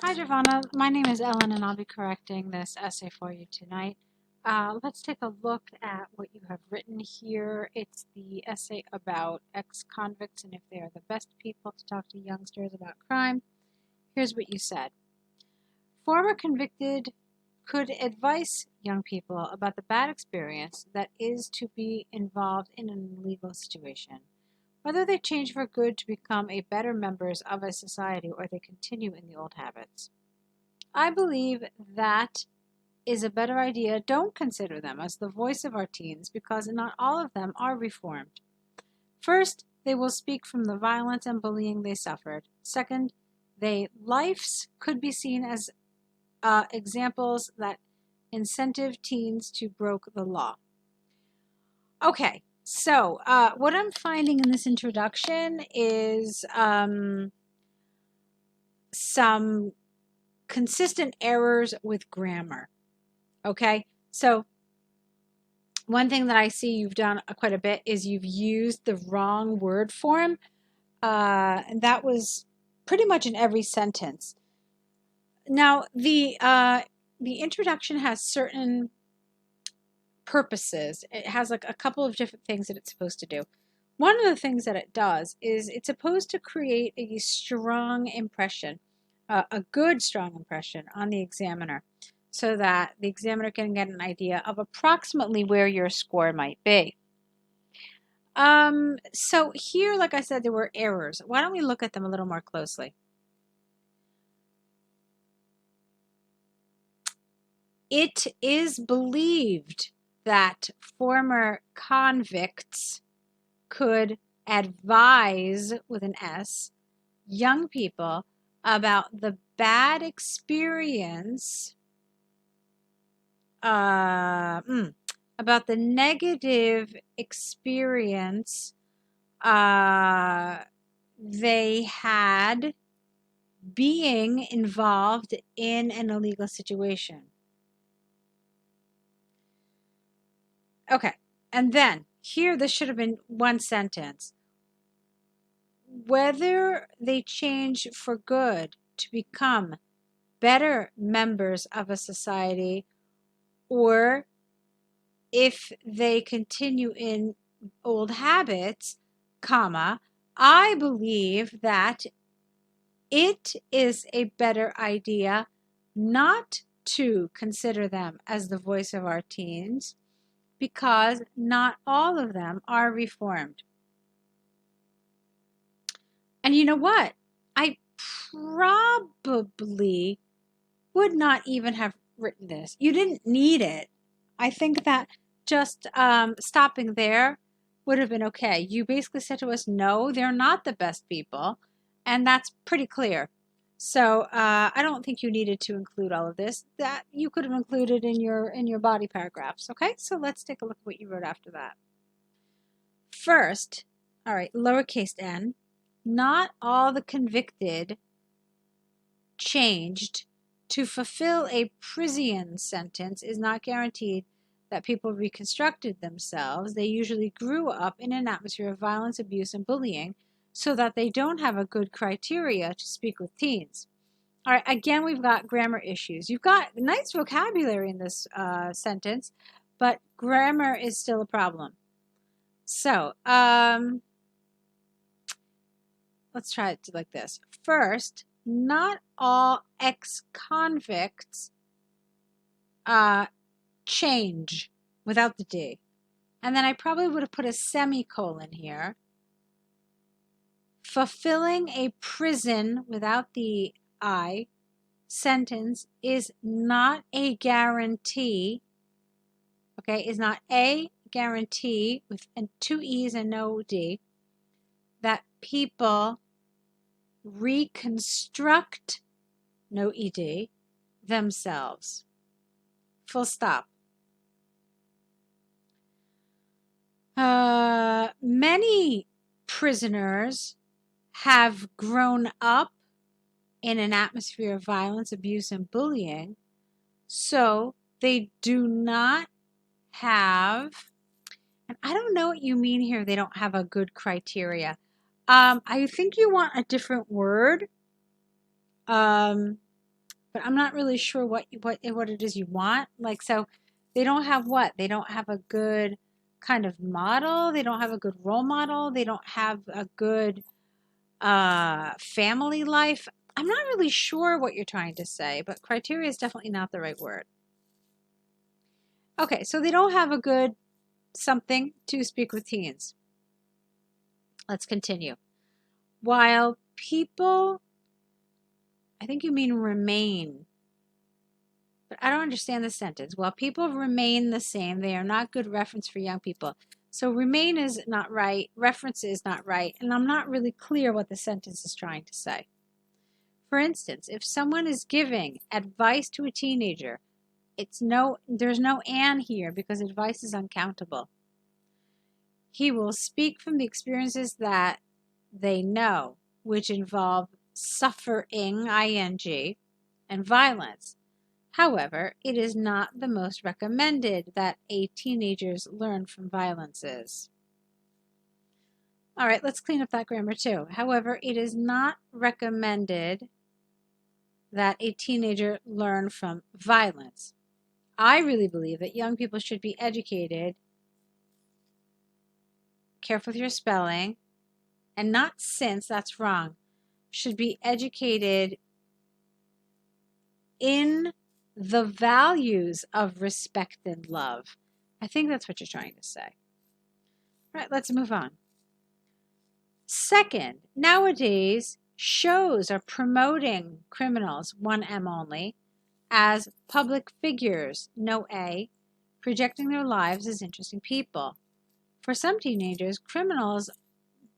Hi, Jovanna. My name is Ellen, and I'll be correcting this essay for you tonight. Let's take a look at what you have written here. It's the essay about ex-convicts and if they are the best people to talk to youngsters about crime. Here's what you said. Former convicted could advise young people about the bad experience that is to be involved in an illegal situation, whether they change for good to become a better members of a society or they continue in the old habits. I believe that is a better idea. Don't consider them as the voice of our teens because not all of them are reformed. First, they will speak from the violence and bullying they suffered. Second, their lives could be seen as examples that incentive teens to broke the law. Okay, so what I'm finding in this introduction is some consistent errors with grammar. Okay, so one thing that I see you've done quite a bit is you've used the wrong word form, and that was pretty much in every sentence. Now, the introduction has certain purposes. It has like a couple of different things that it's supposed to do. One of the things that it does is it's supposed to create a strong impression, a good strong impression on the examiner, so that the examiner can get an idea of approximately where your score might be. So here, like I said, there were errors. Why don't we look at them a little more closely? It is believed that former convicts could advise, with an S, young people about the bad experience, about the negative experience they had being involved in an illegal situation. Okay, and then here this should have been one sentence. Whether they change for good to become better members of a society or if they continue in old habits, comma, I believe that it is a better idea not to consider them as the voice of our teens because not all of them are reformed. And you know what? I probably would not even have written this. You didn't need it. I think that just stopping there would have been okay. You basically said to us, no, they're not the best people, and that's pretty clear. So I don't think you needed to include all of this. That you could have included in your body paragraphs. Okay, so let's take a look at what you wrote after that. First, all right, lowercase n, not all the convicted changed to fulfill a prison sentence is not guaranteed that people reconstructed themselves. They usually grew up in an atmosphere of violence, abuse, and bullying so that they don't have a good criteria to speak with teens. All right, again, we've got grammar issues. You've got nice vocabulary in this sentence, but grammar is still a problem. So let's try it like this. First, not all ex-convicts change without the D. And then I probably would have put a semicolon here. Fulfilling a prison without the I sentence is not a guarantee, okay, is not a guarantee with two E's and no D that people reconstruct, no ED, themselves. Full stop. Many prisoners have grown up in an atmosphere of violence, abuse, and bullying, so they do not have, and I don't know what you mean here, they don't have a good criteria. I think you want a different word. but I'm not really sure what it is you want. Like, so they don't have what? They don't have a good kind of model. They don't have a good role model. They don't have a good family life. I'm not really sure what you're trying to say, but criteria is definitely not the right word. Okay, so they don't have a good something to speak with teens. Let's continue. While people, I think you mean remain, but I don't understand the sentence. While people remain the same, they are not good reference for young people. So remain is not right, reference is not right, and I'm not really clear what the sentence is trying to say. For instance, if someone is giving advice to a teenager, there's no and here because advice is uncountable. He will speak from the experiences that they know, which involve suffering, ing, and violence. However, it is not the most recommended that teenagers learn from violences. All right, let's clean up that grammar too. However, it is not recommended that a teenager learn from violence. I really believe that young people should be educated, careful with your spelling, and not since, that's wrong, should be educated in the values of respect and love. I think that's what you're trying to say. All right, let's move on. Second, nowadays, shows are promoting criminals, one M only, as public figures, no A, projecting their lives as interesting people. For some teenagers, criminals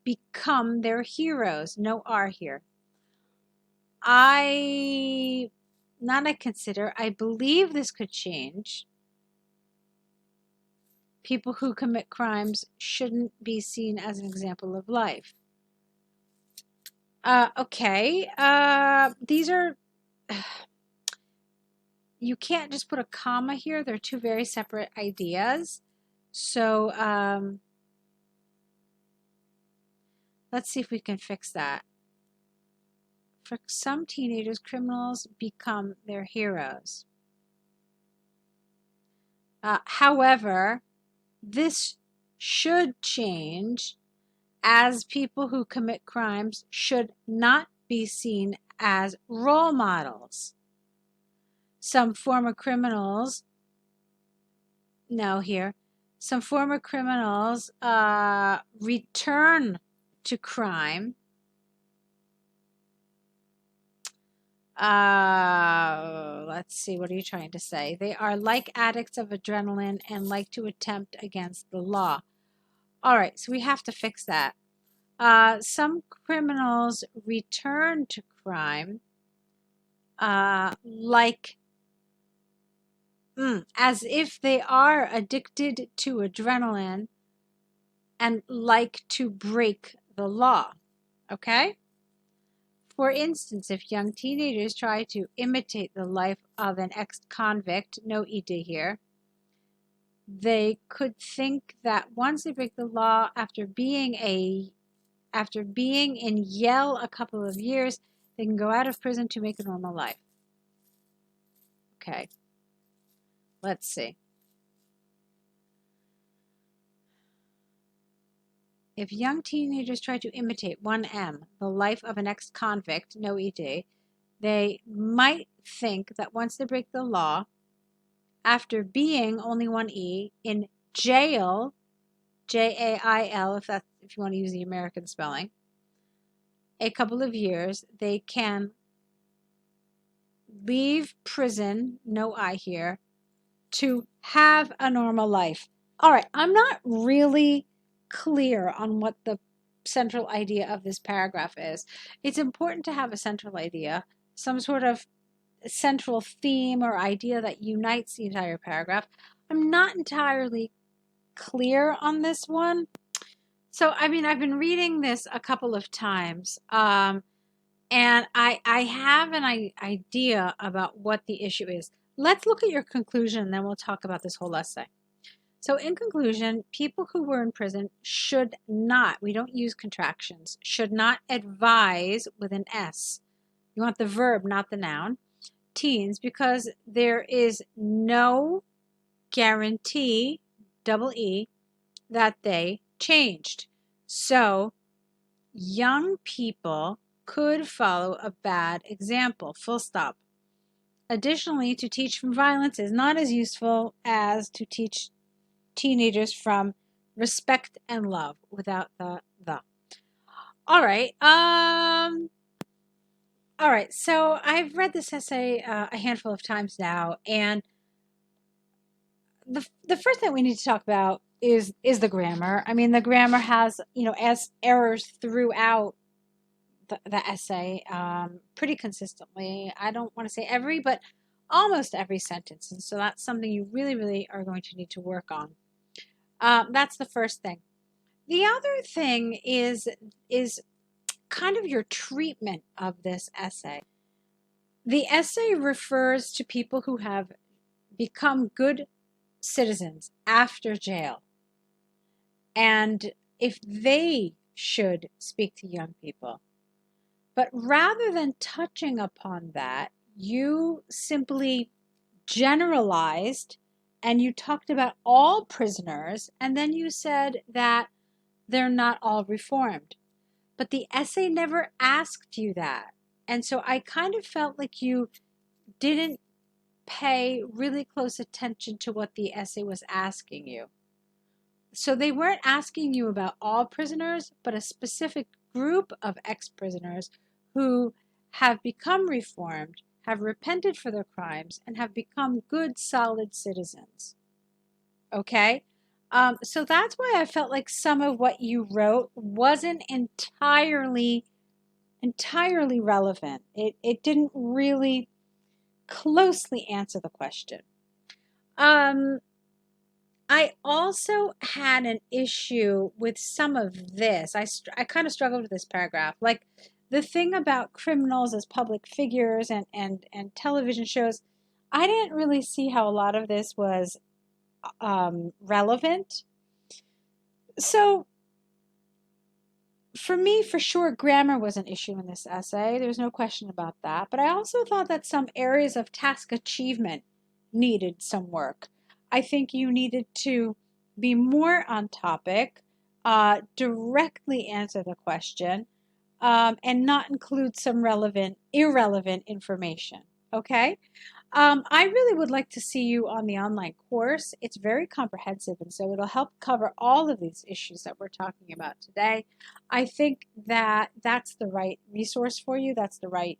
become their heroes, no R here. I believe this could change. People who commit crimes shouldn't be seen as an example of life. Okay. These are, you can't just put a comma here. They're two very separate ideas. So let's see if we can fix that. For some teenagers, criminals become their heroes. However, this should change, as people who commit crimes should not be seen as role models. Some former criminals return to crime. Let's see, what are you trying to say? They are like addicts of adrenaline and like to attempt against the law. All right, so we have to fix that. Some criminals return to crime as if they are addicted to adrenaline and like to break the law. Okay? For instance, if young teenagers try to imitate the life of an ex-convict, no ED here, they could think that once they break the law after being in Yale a couple of years, they can go out of prison to make a normal life. Okay, let's see. If young teenagers try to imitate 1M, the life of an ex-convict, no ED, they might think that once they break the law, after being only 1E in jail, Jail, if you want to use the American spelling, a couple of years, they can leave prison, no I here, to have a normal life. All right, I'm not really clear on what the central idea of this paragraph is. It's important to have a central idea, some sort of central theme or idea that unites the entire paragraph. I'm not entirely clear on this one. So, I mean, I've been reading this a couple of times, and I have an idea about what the issue is. Let's look at your conclusion, and then we'll talk about this whole essay. So in conclusion, people who were in prison should not, we don't use contractions, should not advise with an S. You want the verb, not the noun. teens because there is no guarantee, double E, that they changed. So young people could follow a bad example, full stop. Additionally, to teach from violence is not as useful as to teach teenagers from respect and love without the. All right. All right. So I've read this essay a handful of times now, and the first thing we need to talk about is the grammar. I mean, the grammar has, as errors throughout the essay pretty consistently. I don't want to say every, but almost every sentence. And so that's something you really, really are going to need to work on. That's the first thing. The other thing is kind of your treatment of this essay. The essay refers to people who have become good citizens after jail, and if they should speak to young people. But rather than touching upon that, you simply generalized and you talked about all prisoners, and then you said that they're not all reformed. But the essay never asked you that. And so I kind of felt like you didn't pay really close attention to what the essay was asking you. So they weren't asking you about all prisoners, but a specific group of ex-prisoners who have become reformed, have repented for their crimes, and have become good, solid citizens. Okay? So that's why I felt like some of what you wrote wasn't entirely relevant. It didn't really closely answer the question. I also had an issue with some of this. I kind of struggled with this paragraph. Like the thing about criminals as public figures and television shows, I didn't really see how a lot of this was relevant. So for me, for sure, grammar was an issue in this essay. There's no question about that. But I also thought that some areas of task achievement needed some work. I think you needed to be more on topic, directly answer the question, and not include some irrelevant information. Okay? I really would like to see you on the online course. It's very comprehensive, and so it'll help cover all of these issues that we're talking about today. I think that that's the right resource for you. That's the right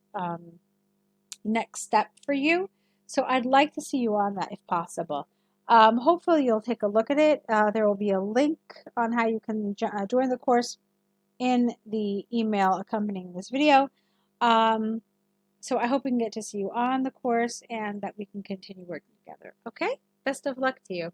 next step for you. So I'd like to see you on that if possible. Hopefully you'll take a look at it. There will be a link on how you can join the course in the email accompanying this video. So I hope we can get to see you on the course and that we can continue working together. Okay? Best of luck to you.